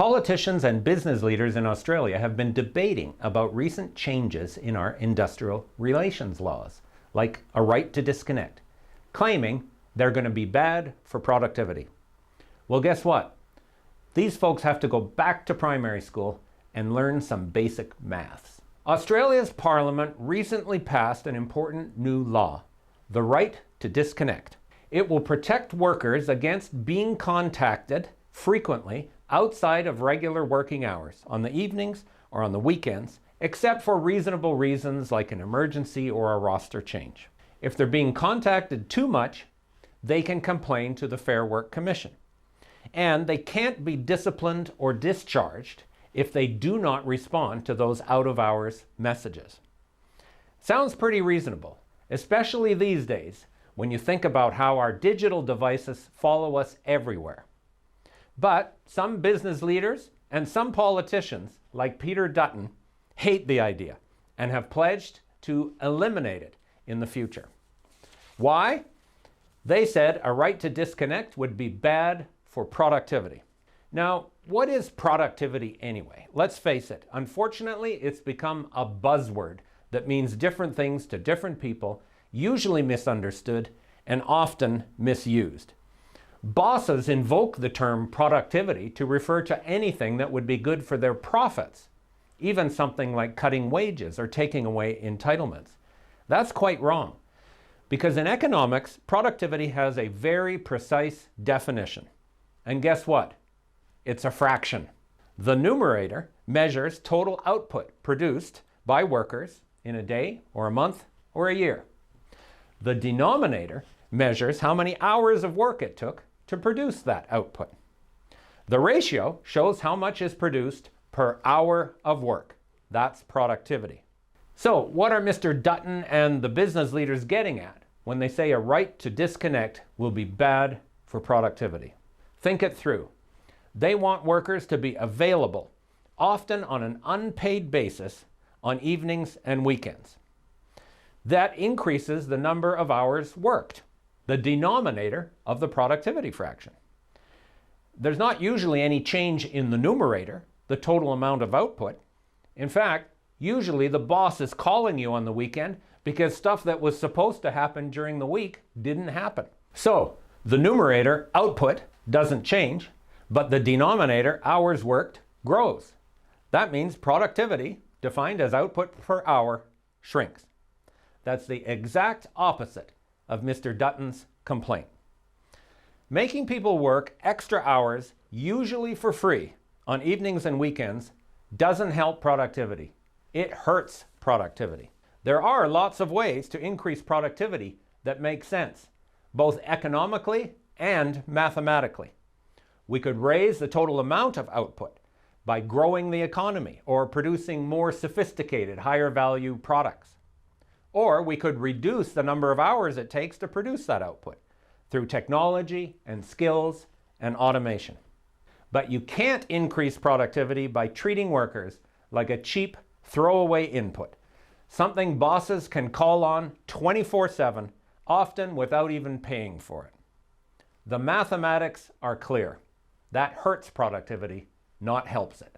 Politicians and business leaders in Australia have been debating about recent changes in our industrial relations laws, like a right to disconnect, claiming they're going to be bad for productivity. Well, guess what? These folks have to go back to primary school and learn some basic maths. Australia's Parliament recently passed an important new law, the right to disconnect. It will protect workers against being contacted frequently outside of regular working hours, on the evenings or on the weekends, except for reasonable reasons like an emergency or a roster change. If they're being contacted too much, they can complain to the Fair Work Commission. And they can't be disciplined or discharged if they do not respond to those out-of-hours messages. Sounds pretty reasonable, especially these days when you think about how our digital devices follow us everywhere. But some business leaders and some politicians, like Peter Dutton, hate the idea and have pledged to eliminate it in the future. Why? They said a right to disconnect would be bad for productivity. Now, what is productivity anyway? Let's face it, unfortunately, it's become a buzzword that means different things to different people, usually misunderstood and often misused. Bosses invoke the term productivity to refer to anything that would be good for their profits, even something like cutting wages or taking away entitlements. That's quite wrong, because in economics, productivity has a very precise definition. And guess what? It's a fraction. The numerator measures total output produced by workers in a day or a month or a year. The denominator measures how many hours of work it took to produce that output. The ratio shows how much is produced per hour of work. That's productivity. So what are Mr. Dutton and the business leaders getting at when they say a right to disconnect will be bad for productivity? Think it through. They want workers to be available, often on an unpaid basis, on evenings and weekends. That increases the number of hours worked, the denominator of the productivity fraction. There's not usually any change in the numerator, the total amount of output. In fact, usually the boss is calling you on the weekend because stuff that was supposed to happen during the week didn't happen. So the numerator, output, doesn't change, but the denominator, hours worked, grows. That means productivity, defined as output per hour, shrinks. That's the exact opposite of Mr. Dutton's complaint. Making people work extra hours, usually for free, on evenings and weekends, doesn't help productivity. It hurts productivity. There are lots of ways to increase productivity that make sense, both economically and mathematically. We could raise the total amount of output by growing the economy or producing more sophisticated, higher value products. Or we could reduce the number of hours it takes to produce that output through technology and skills and automation. But you can't increase productivity by treating workers like a cheap throwaway input, something bosses can call on 24/7, often without even paying for it. The mathematics are clear. That hurts productivity, not helps it.